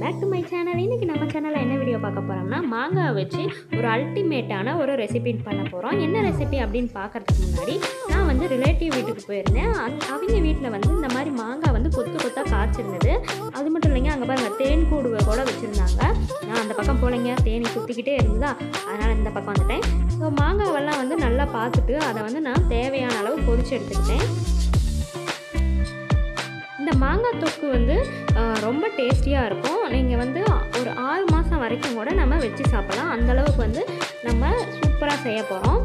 Back to my channel. இன்றைக்கி நம்ம சேனலில் என்ன வீடியோ பார்க்க போகிறோம்னா, மாங்காய் வச்சு ஒரு அல்டிமேட்டான ஒரு ரெசிபி பண்ண போகிறோம். என்ன ரெசிபி அப்படின்னு பார்க்குறதுக்கு முன்னாடி நான் வந்து ரிலேட்டிவ் வீட்டுக்கு போயிருந்தேன். அவங்க வீட்டில் வந்து இந்த மாதிரி மாங்காய் வந்து கொத்து கொத்தாக காய்ச்சிருந்தது. அது மட்டும் இல்லைங்க, அங்கே பாருங்கள் தேன் கூடு கூட வச்சுருந்தாங்க. நான் அந்த பக்கம் போலைங்க, தேனி சுற்றிக்கிட்டே இருந்ததா, அதனால் இந்த பக்கம் வந்துட்டேன். ஸோ மாங்காவெல்லாம் வந்து நல்லா பார்த்துட்டு அதை வந்து நான் தேவையான அளவு பொரிச்சு எடுத்துக்கிட்டேன். இந்த மாங்காய் தொக்கு வந்து ரொம்ப டேஸ்டியாக இருக்கும். நீங்கள் வந்து ஒரு 6 மாதம் வரைக்கும் கூட நம்ம வச்சு சாப்பிடலாம். அந்தளவுக்கு வந்து நம்ம சூப்பராக செய்ய போகிறோம்.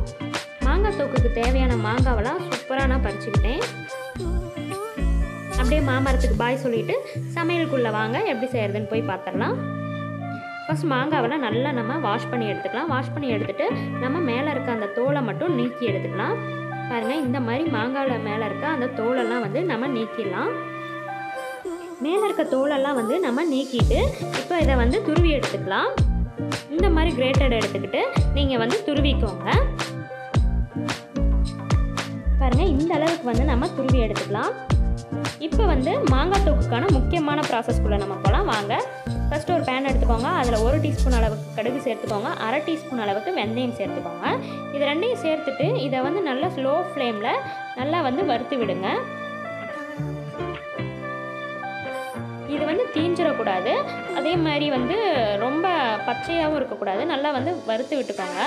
மாங்காய் தொக்குக்கு தேவையான மாங்காவெல்லாம் சூப்பராக நான் பறிச்சுக்கிட்டேன். அப்படியே மாமரத்துக்கு பாய் சொல்லிவிட்டு சமையலுக்குள்ளே வாங்க, எப்படி செய்கிறதுன்னு போய் பார்த்துடலாம். ஃபஸ்ட் மாங்காவெல்லாம் நல்லா நம்ம வாஷ் பண்ணி எடுத்துக்கலாம். வாஷ் பண்ணி எடுத்துகிட்டு நம்ம மேலே இருக்க அந்த தோலை மட்டும் நீக்கி எடுத்துக்கலாம். பாருங்கள், இந்த மாதிரி மாங்காயில் மேலே இருக்க அந்த தோலெல்லாம் வந்து நம்ம நீக்கிடலாம். மேலே இருக்க தோலெல்லாம் வந்து நம்ம நீக்கிட்டு இப்போ இதை வந்து துருவி எடுத்துக்கலாம். இந்த மாதிரி கிரேட்டட் எடுத்துக்கிட்டு நீங்கள் வந்து துருவிக்கோங்க. பாருங்கள், இந்த அளவுக்கு வந்து நம்ம துருவி எடுத்துக்கலாம். இப்போ வந்து மாங்காய் தொக்குக்கான முக்கியமான ப்ராசஸ்க்குள்ளே நம்ம போகலாம் வாங்க. ஃபஸ்ட்டு ஒரு பேன் எடுத்துக்கோங்க. அதில் 1 டீஸ்பூன் அளவுக்கு கடுகு சேர்த்துக்கோங்க. 1/2 டீஸ்பூன் அளவுக்கு வெந்தயம் சேர்த்துக்கோங்க. இது ரெண்டையும் சேர்த்துட்டு இதை வந்து நல்லா ஸ்லோ ஃப்ளேமில் நல்லா வந்து வறுத்து விடுங்க. இது வந்து தீஞ்சிடக்கூடாது, அதே மாதிரி வந்து ரொம்ப பச்சையாகவும் இருக்கக்கூடாது. நல்லா வந்து வறுத்து விட்டுக்கோங்க.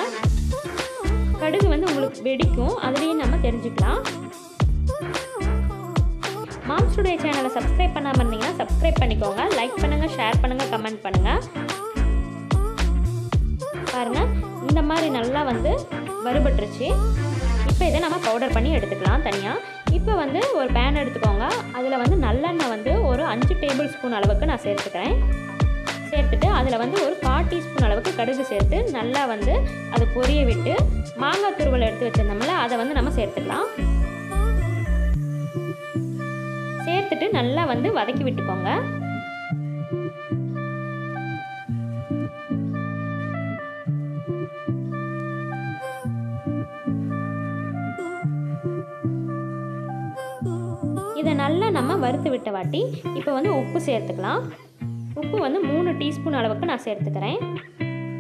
கடுகு வந்து உங்களுக்கு வெடிக்கும், அதுலேயும் நம்ம தெரிஞ்சுக்கலாம். மாம்ஸ் டுடே சேனலை சப்ஸ்கிரைப் பண்ணாமல் இருந்தீங்கன்னா சப்ஸ்கிரைப் பண்ணிக்கோங்க. லைக் பண்ணுங்கள், ஷேர் பண்ணுங்கள், கமெண்ட் பண்ணுங்கள். பாருங்கள், இந்த மாதிரி நல்லா வந்து வறுபட்டுருச்சு. இப்போ இதை நம்ம பவுடர் பண்ணி எடுத்துக்கலாம் தனியாக. இப்போ வந்து ஒரு பேன் எடுத்துக்கோங்க. அதில் வந்து நல்லெண்ணெய் வந்து ஒரு 5 டேபிள் ஸ்பூன் அளவுக்கு நான் சேர்த்துக்கிறேன். சேர்த்துட்டு அதில் வந்து ஒரு 1/4 டீஸ்பூன் அளவுக்கு கடுகு சேர்த்து நல்லா வந்து அது பொரிய விட்டு மாங்காய் துருவல் எடுத்து வச்சுருந்தோம்ல அதை வந்து நம்ம சேர்த்துக்கலாம். சேர்த்துட்டு நல்லா வந்து வதக்கி விட்டுக்கோங்க. இதை நல்லா நம்ம வறுத்து விட்ட வாட்டி இப்போ வந்து உப்பு சேர்த்துக்கலாம். உப்பு வந்து 3 டீஸ்பூன் அளவுக்கு நான் சேர்த்துக்கிறேன்.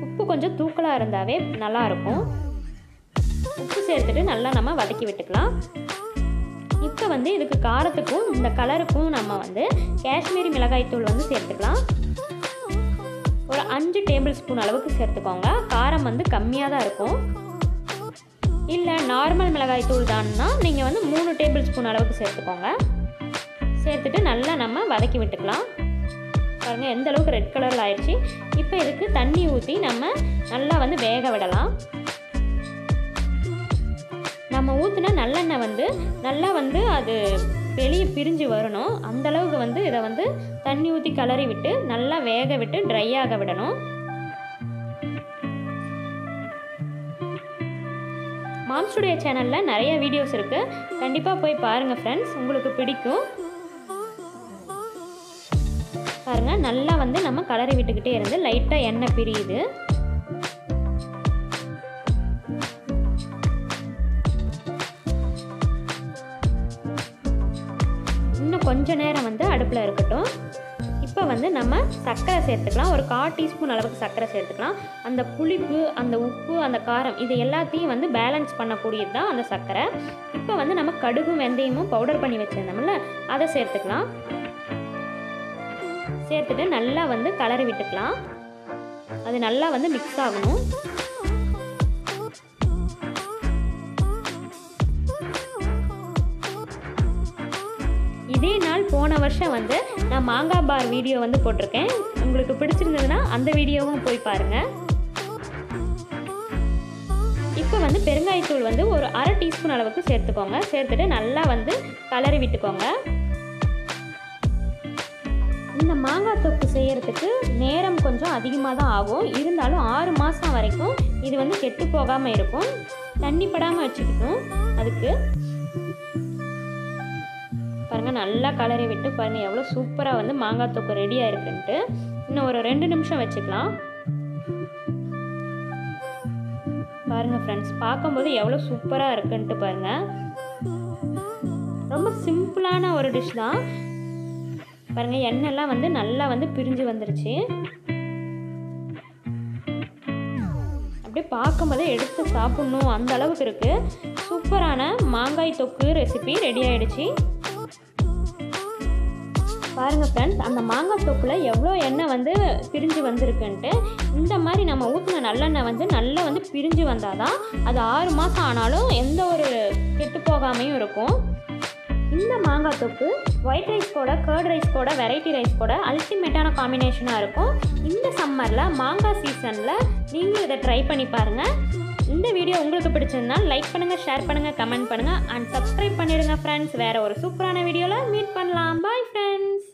உப்பு கொஞ்சம் தூக்கலாக இருந்தாவே நல்லாயிருக்கும். உப்பு சேர்த்துட்டு நல்லா நம்ம வதக்கி விட்டுக்கலாம். இப்போ வந்து இதுக்கு காரத்துக்கும் இந்த கலருக்கும் நம்ம வந்து காஷ்மீரி மிளகாய்த்தூள் வந்து சேர்த்துக்கலாம். ஒரு 5 டேபிள் ஸ்பூன் அளவுக்கு சேர்த்துக்கோங்க. காரம் வந்து கம்மியாக தான் இருக்கும். இல்லை நார்மல் மிளகாய் தூள் தான்னா நீங்கள் வந்து 3 டேபிள் ஸ்பூன் அளவுக்கு சேர்த்துக்கோங்க. சேர்த்துட்டு நல்லா நம்ம வதக்கி விட்டுக்கலாம். பாருங்கள், எந்த அளவுக்கு ரெட் கலரில் ஆயிடுச்சு. இப்போ இதுக்கு தண்ணி ஊற்றி நம்ம நல்லா வந்து வேக விடலாம். நம்ம ஊற்றின நல்லெண்ணெய் வந்து நல்லா வந்து அது வெளியே பிரிஞ்சு வரணும். அந்தளவுக்கு வந்து இதை வந்து தண்ணி ஊற்றி கிளறி விட்டு நல்லா வேக விட்டு ட்ரை ஆக விடணும். மாம்ஸ் டுடே சேனலில் நிறைய வீடியோஸ் இருக்குது, கண்டிப்பாக போய் பாருங்கள் ஃப்ரெண்ட்ஸ், உங்களுக்கு பிடிக்கும். பாருங்கள், நல்லா வந்து நம்ம கலரி விட்டுக்கிட்டே இருந்து லைட்டாக எண்ணெய் பிரியுது. இன்னும் கொஞ்ச நேரம் வந்து அடுப்பில் இருக்கட்டும். இப்போ வந்து நம்ம சர்க்கரை சேர்த்துக்கலாம். ஒரு 1/4 டீஸ்பூன் அளவுக்கு சர்க்கரை சேர்த்துக்கலாம். அந்த புளிப்பு, அந்த உப்பு, அந்த காரம் இது எல்லாத்தையும் வந்து பேலன்ஸ் பண்ணக்கூடியது தான் அந்த சர்க்கரை. இப்போ வந்து நம்ம கடுகும் வெந்தயமும் பவுடர் பண்ணி வச்சுருந்தோம்ல அதை சேர்த்துக்கலாம். சேர்த்துட்டு நல்லா வந்து கலரி விட்டுக்கலாம். அது நல்லா வந்து மிக்ஸ் ஆகணும். இதே நாள் போன வருஷம் வந்து நான் மாங்காய் பார் வீடியோ வந்து போட்டிருக்கேன். உங்களுக்கு பிடிச்சிருந்ததுன்னா அந்த வீடியோவும் போய் பாருங்கள். இப்போ வந்து பெருங்காயத்தூள் வந்து ஒரு 1/2 டீஸ்பூன் அளவுக்கு சேர்த்துக்கோங்க. சேர்த்துட்டு நல்லா வந்து கலரி விட்டுக்கோங்க. இந்த மாங்காய் தொக்கு செய்கிறதுக்கு நேரம் கொஞ்சம் அதிகமாக தான் ஆகும். இருந்தாலும் 6 மாதம் வரைக்கும் இது வந்து கெட்டு போகாமல் இருக்கும். தண்ணி படாமல் வச்சுக்கிட்டோம். அதுக்கு பாருங்கள், நல்லா கலரி விட்டு பாருங்கள் எவ்வளோ சூப்பராக வந்து மாங்காய் தொக்கு ரெடியாக இருக்குன்ட்டு. இன்னும் ஒரு 2 நிமிஷம் வச்சுக்கலாம். பாருங்கள் ஃப்ரெண்ட்ஸ், பார்க்கும்போது எவ்வளோ சூப்பராக இருக்குன்ட்டு பாருங்கள். ரொம்ப சிம்பிளான ஒரு டிஷ் தான். பாருங்கள் எண்ணெய்லாம் வந்து நல்லா வந்து பிரிஞ்சு வந்துருச்சு. அப்படியே பார்க்கும்போதே எடுத்து சாப்பிட்ணும் அந்த அளவுக்கு இருக்குது. சூப்பரான மாங்காய் தொக்கு ரெசிபி ரெடி ஆகிடுச்சு. பாருங்கள் ஃப்ரெண்ட்ஸ், அந்த மாங்காய் தொக்கில் எவ்வளோ எண்ணெய் வந்து பிரிஞ்சு வந்திருக்குன்ட்டு. இந்த மாதிரி நம்ம ஊற்றின நல்லெண்ணெய் வந்து நல்லா வந்து பிரிஞ்சு வந்தால் தான் அது 6 மாதம் ஆனாலும் எந்த ஒரு கெட்டு போகாமையும் இருக்கும். இந்த மாங்காய் தொக்கு ஒயிட் ரைஸ் கூட, கர்ட் ரைஸ் கூட, வெரைட்டி ரைஸ் கூட அல்டிமேட்டான காம்பினேஷனாக இருக்கும். இந்த சம்மரில் மாங்காய் சீசனில் நீங்களும் இதை ட்ரை பண்ணி பாருங்கள். இந்த வீடியோ உங்களுக்கு பிடிச்சிருந்தா லைக் பண்ணுங்கள், ஷேர் பண்ணுங்கள், கமெண்ட் பண்ணுங்கள் அண்ட் சப்ஸ்கிரைப் பண்ணிடுங்க ஃப்ரெண்ட்ஸ். வேறு ஒரு சூப்பரான வீடியோவில் மீட் பண்ணலாம். Bye friends.